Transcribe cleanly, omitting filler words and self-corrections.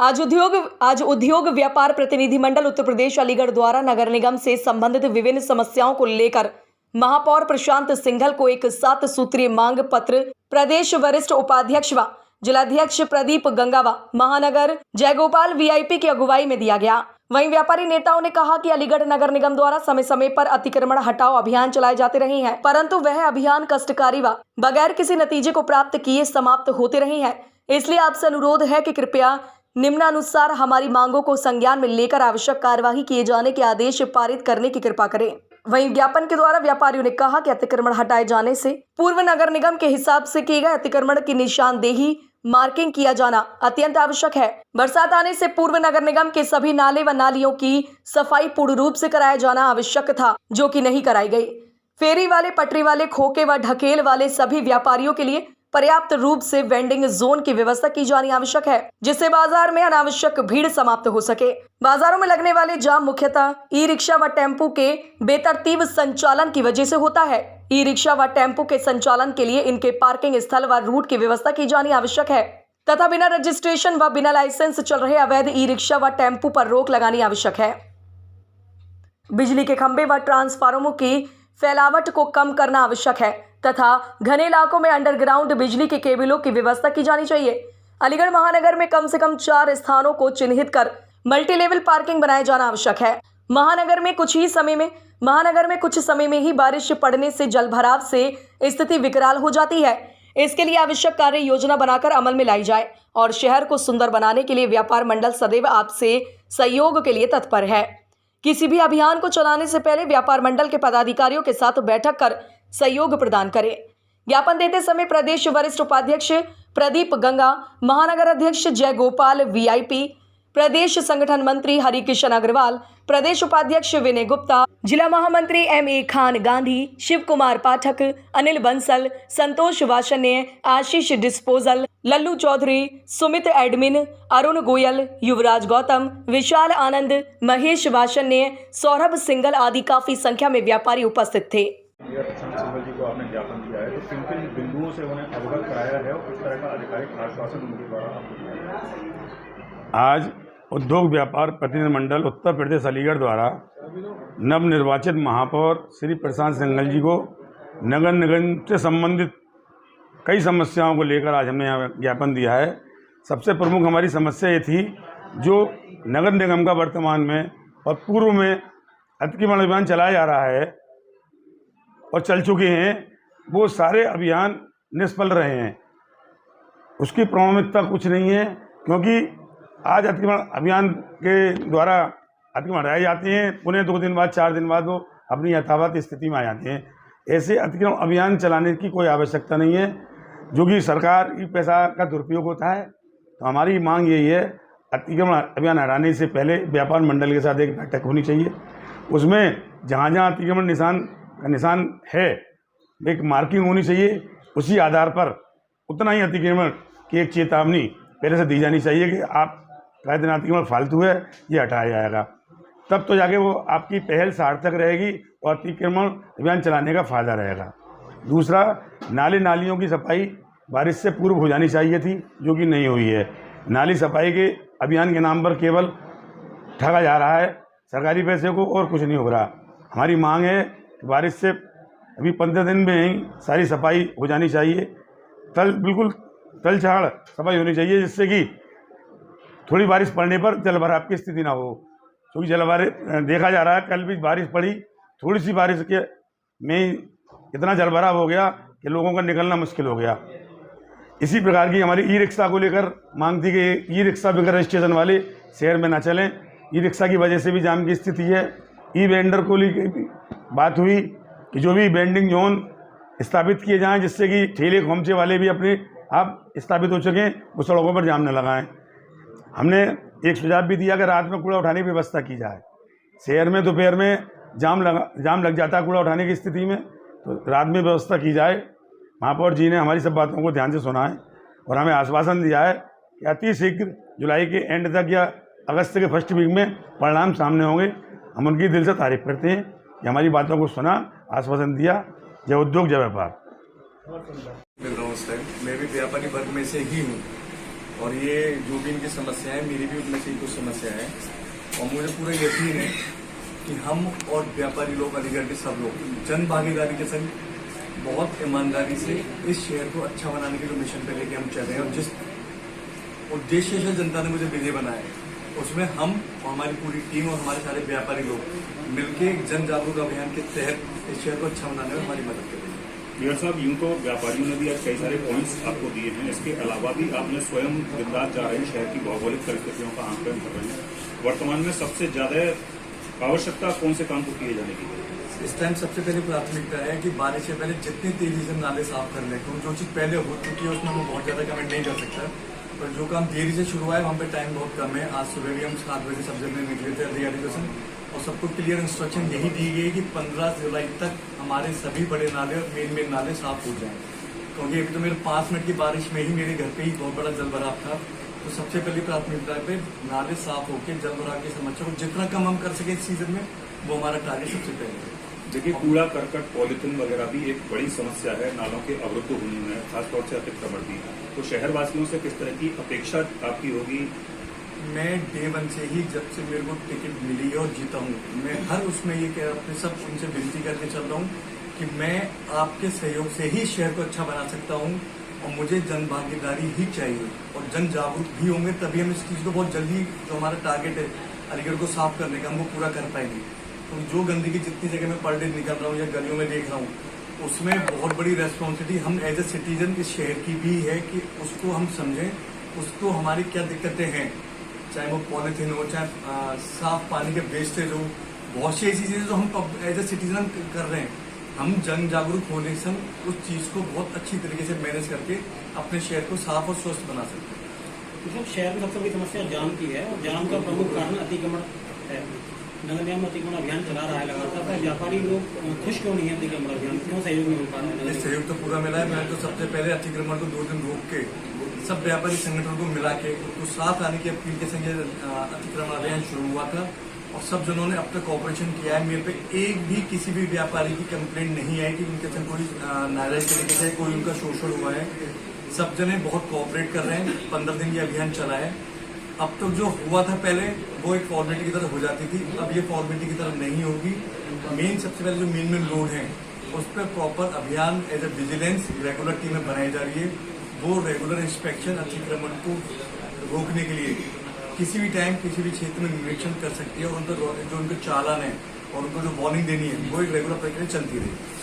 आज उद्योग व्यापार प्रतिनिधिमंडल उत्तर प्रदेश अलीगढ़ द्वारा नगर निगम से संबंधित विभिन्न समस्याओं को लेकर महापौर प्रशांत सिंघल को एक 7 सूत्रीय मांग पत्र प्रदेश वरिष्ठ उपाध्यक्ष व जिलाध्यक्ष प्रदीप गंगावा महानगर जयगोपाल वीआईपी की अगुवाई में दिया गया। वहीं व्यापारी नेताओं ने कहा कि अलीगढ़ नगर निगम द्वारा समय समय पर अतिक्रमण हटाओ अभियान चलाए जाते रहे हैं, परंतु वह अभियान कष्टकारी व बगैर किसी नतीजे को प्राप्त किए समाप्त होते रहे हैं। इसलिए आपसे अनुरोध है कि कृपया निम्नानुसार हमारी मांगों को संज्ञान में लेकर आवश्यक कार्यवाही किए जाने के आदेश पारित करने की कृपा करें। वहीं ज्ञापन के द्वारा व्यापारियों ने कहा कि अतिक्रमण हटाए जाने से पूर्व नगर निगम के हिसाब से किए गए अतिक्रमण की निशानदेही मार्किंग किया जाना अत्यंत आवश्यक है। बरसात आने से पूर्व नगर निगम के सभी नाले व नालियों की सफाई पूर्ण रूप से कराया जाना आवश्यक था, जो कि नहीं कराई गई। फेरी वाले, पटरी वाले, खोके व ढकेल वाले सभी व्यापारियों के लिए पर्याप्त रूप से वेंडिंग जोन की व्यवस्था की जानी आवश्यक है, जिससे बाजार में अनावश्यक भीड़ समाप्त हो सके। बाजारों में लगने वाले जाम मुख्यतः ई रिक्शा व टेम्पू के बेतरतीब संचालन की वजह से होता है। ई रिक्शा व टेम्पू के संचालन के लिए इनके पार्किंग स्थल व रूट की व्यवस्था की जानी आवश्यक है तथा बिना रजिस्ट्रेशन व बिना लाइसेंस चल रहे अवैध ई रिक्शा व टेम्पू पर रोक लगानी आवश्यक है। बिजली के खंभे व ट्रांसफार्मरों की फैलावट को कम करना आवश्यक है तथा घने इलाकों में अंडरग्राउंड बिजली के केबलों की व्यवस्था की जानी चाहिए। अलीगढ़ महानगर में कम से कम 4 स्थानों को चिन्हित कर मल्टी लेवल पार्किंग बनाया जाना आवश्यक है। महानगर में कुछ समय में ही बारिश पड़ने से जलभराव से स्थिति विकराल हो जाती है। इसके लिए आवश्यक कार्य योजना बनाकर अमल में लाई जाए और शहर को सुंदर बनाने के लिए व्यापार मंडल सदैव आपसे सहयोग के लिए तत्पर है। किसी भी अभियान को चलाने से पहले व्यापार मंडल के पदाधिकारियों के साथ बैठक कर सहयोग प्रदान करें। ज्ञापन देते समय प्रदेश वरिष्ठ उपाध्यक्ष प्रदीप गंगा, महानगर अध्यक्ष जयगोपाल वीआईपी, प्रदेश संगठन मंत्री हरिकिशन अग्रवाल, प्रदेश उपाध्यक्ष विनय गुप्ता, जिला महामंत्री MA खान गांधी, शिव कुमार पाठक, अनिल बंसल, संतोष वाशन्य, आशीष डिस्पोजल, लल्लू चौधरी, सुमित एडमिन, अरुण गोयल, युवराज गौतम, विशाल आनंद, महेश वाशन्य, सौरभ सिंगल आदि काफी संख्या में व्यापारी उपस्थित थे। सिंघल जी को आपने ज्ञापन दिया है, तो किन किन बिंदुओं से उन्हें अवगत कराया है और किस तरह का आधिकारिक आश्वासन उनके द्वारा आपको दिया है? आज उद्योग व्यापार प्रतिनिधिमंडल उत्तर प्रदेश अलीगढ़ द्वारा नवनिर्वाचित महापौर श्री प्रशांत सिंघल जी को नगर निगम से संबंधित कई समस्याओं को लेकर आज हमने यहाँ ज्ञापन दिया है। सबसे प्रमुख हमारी समस्या ये थी, जो नगर निगम का वर्तमान में और पूर्व में अतिक्रमण अभियान चलाया जा रहा है और चल चुके हैं, वो सारे अभियान निष्फल रहे हैं। उसकी प्रामाणिकता कुछ नहीं है, क्योंकि आज अतिक्रमण अभियान के द्वारा अतिक्रमण हटाए जाते हैं, पुनः 2 दिन बाद 4 दिन बाद वो अपनी यथावत स्थिति में आ जाते हैं। ऐसे अतिक्रमण अभियान चलाने की कोई आवश्यकता नहीं है, जो कि सरकार की पैसा का दुरुपयोग होता है। तो हमारी मांग यही है, अतिक्रमण अभियान हटाने से पहले व्यापार मंडल के साथ एक बैठक होनी चाहिए। उसमें जहाँ जहाँ अतिक्रमण निशान है, एक मार्किंग होनी चाहिए। उसी आधार पर उतना ही अतिक्रमण की एक चेतावनी पहले से दी जानी चाहिए कि आप कह देना अतिक्रमण फालतू है, ये हटाया जाएगा। तब तो जाके वो आपकी पहल सार्थक रहेगी और अतिक्रमण अभियान चलाने का फ़ायदा रहेगा। दूसरा, नाले नालियों की सफाई बारिश से पूर्व हो जानी चाहिए थी, जो कि नहीं हुई है। नाली सफाई के अभियान के नाम पर केवल ठगा जा रहा है सरकारी पैसे को, और कुछ नहीं हो रहा। हमारी मांग है कि बारिश से अभी 15 दिन में ही सारी सफाई हो जानी चाहिए। बिल्कुल तलछाड़ सफाई होनी चाहिए, जिससे कि थोड़ी बारिश पड़ने पर जलभराव की स्थिति ना हो। क्योंकि जलभराव देखा जा रहा है, कल भी बारिश पड़ी, थोड़ी सी बारिश के में इतना जलभराव हो गया कि लोगों का निकलना मुश्किल हो गया। इसी प्रकार की हमारी ई रिक्शा को लेकर मांग थी कि ई रिक्शा बगैर रजिस्ट्रेशन वाले शहर में ना चलें। ई रिक्शा की वजह से भी जाम की स्थिति है। ई वेंडर को लेकर बात हुई कि जो भी वेंडिंग जोन स्थापित किए जाएं, जिससे कि ठेले खोमचे वाले भी अपने आप स्थापित हो सकें, वो सड़कों पर जाम न लगाएं। हमने एक सुझाव भी दिया कि रात में कूड़ा उठाने की व्यवस्था की जाए। शहर में दोपहर में जाम लग जाता है कूड़ा उठाने की स्थिति में, तो रात में व्यवस्था की जाए। महापौर जी ने हमारी सब बातों को ध्यान से सुना है और हमें आश्वासन दिया है कि अति शीघ्र जुलाई के एंड तक या अगस्त के फर्स्ट वीक में परिणाम सामने होंगे। हम उनकी दिल से तारीफ करते हैं कि हमारी बातों को सुना, आश्वासन दिया। जय उद्योग, जय व्यापार। मिल रहा हूँ उस टाइम, मैं भी व्यापारी वर्ग में से ही हूँ और ये जो भी इनकी समस्या है, मेरी भी उनमें से कुछ समस्या है। और मुझे पूरा यकीन है कि हम और व्यापारी लोग, अलीगढ़ के सब लोग जन भागीदारी के संग बहुत ईमानदारी से इस शहर को अच्छा बनाने के लिए मिशन पे लेके हम चल रहे हैं। और जिस उद्देश्य से जनता ने मुझे विजय बनाया है, उसमें हम और हमारी पूरी टीम और हमारे सारे व्यापारी लोग मिलकर एक जन जागरूक अभियान के तहत इस शहर को अच्छा बनाने में हमारी मदद करेंगे। मेयर साहब, यूं तो व्यापारियों ने भी आज कई सारे पॉइंट्स आपको दिए हैं, इसके अलावा भी आपने स्वयं बिंदास जा रहे हैं, शहर की भौगोलिक परिस्थितियों का आंकलन कर रहे हैं। वर्तमान में सबसे ज्यादा आवश्यकता कौन से काम को किए जाने की है? इस टाइम सबसे पहले प्राथमिकता है कि बारिश से पहले जितनी तेजी से नाले साफ कर लें, क्योंकि जो चीज़ पहले हो चुकी है उसमें मैं बहुत ज़्यादा कमेंट नहीं कर सकता, पर जो काम देरी से शुरू हुआ है वहाँ पे टाइम बहुत कम है। आज सुबह भी हम 7 बजे सब जगह निकले थे अधिकारियों और सबको क्लियर इंस्ट्रक्शन यही दी गई कि 15 जुलाई तक हमारे सभी बड़े नाले और मेन नाले साफ हो जाएं, क्योंकि अभी तो मेरे 5 मिनट की बारिश में ही मेरे घर पे ही बहुत बड़ा जल भराव था। तो सबसे पहली प्राथमिकता पे नाले साफ होकर जल भराव की समस्या को जितना कम हम कर सकें इस सीजन में, वो हमारा टारगेट सबसे पहले है। देखिए, कूड़ा करकट पॉलिथीन वगैरह भी एक बड़ी समस्या है नालों के अवरुद्ध होने में, खासतौर से अतिक्रमण भी। तो शहरवासियों से किस तरह की अपेक्षा आपकी होगी? मैं डे 1 से ही, जब से मेरे को टिकट मिली है और जीता हूँ, मैं हर उसमें ये कह अपने सब उनसे विनती करके चल रहा हूँ कि मैं आपके सहयोग से ही शहर को अच्छा बना सकता हूँ और मुझे जन भागीदारी ही चाहिए और जन जागरूक भी होंगे, तभी हम इस चीज़ को बहुत जल्दी, जो हमारा टारगेट है अलीगढ़ को साफ करने का, हम वो पूरा कर पाएंगे। तो जो गंदगी जितनी जगह मैं पर डे निकल रहा हूँ या गलियों में देख रहा हूँ, उसमें बहुत बड़ी रेस्पॉन्सिबिलिटी हम एज ए सिटीजन इस शहर की भी है कि उसको हम समझें, उसको हमारी क्या दिक्कतें हैं, चाहे वो पॉलिथीन हो, चाहे साफ पानी के वेस्टेज हो, बहुत सी ऐसी चीज़ें जो हम एज ए सिटीजन कर रहे हैं। हम जन जागरूक होने से उस चीज़ को बहुत अच्छी तरीके से मैनेज करके अपने शहर को साफ और स्वस्थ बना सकते हैं। मतलब शहर में सबसे बड़ी समस्या जाम की है और जाम का प्रमुख कारण अतिक्रमण है। नगर निगम अतिक्रमण अभियान चला रहा है लगातार, पर व्यापारी लोग खुश क्यों नहीं है अतिक्रमण अभियान? क्यों सहयोग नहीं मिल पा रहा है? सहयोग तो पूरा मिला है। मैं तो सबसे पहले अतिक्रमण को 2 दिन रोक के सब व्यापारी संगठनों को मिला के उनको साथ आने की अपील के संग अतिक्रमण अभियान शुरू हुआ था और सब जनों ने अब तक कॉपरेशन किया है। मेरे पे एक भी किसी भी व्यापारी की कंप्लेंट नहीं आई कि उनके संग कोई नाजायज तरीके से कोई उनका शोषण हुआ है। सब जने बहुत कोऑपरेट कर रहे हैं। 15 दिन ये अभियान चला है। अब तक जो हुआ था पहले वो एक फॉर्मेलिटी की तरह हो जाती थी, अब ये फॉर्मेलिटी की तरह नहीं होगी। मेन सबसे पहले जो मेन रोड है उस पर प्रॉपर अभियान एज ए विजिलेंस रेगुलर टीमें बनाई जा रही है। वो रेगुलर इंस्पेक्शन अतिक्रमण को रोकने के लिए किसी भी टाइम किसी भी क्षेत्र में निरीक्षण कर सकती है और उनका जो उनके चालान है और उनको जो वार्निंग देनी है वो एक रेगुलर प्रक्रिया चलती रहेगी।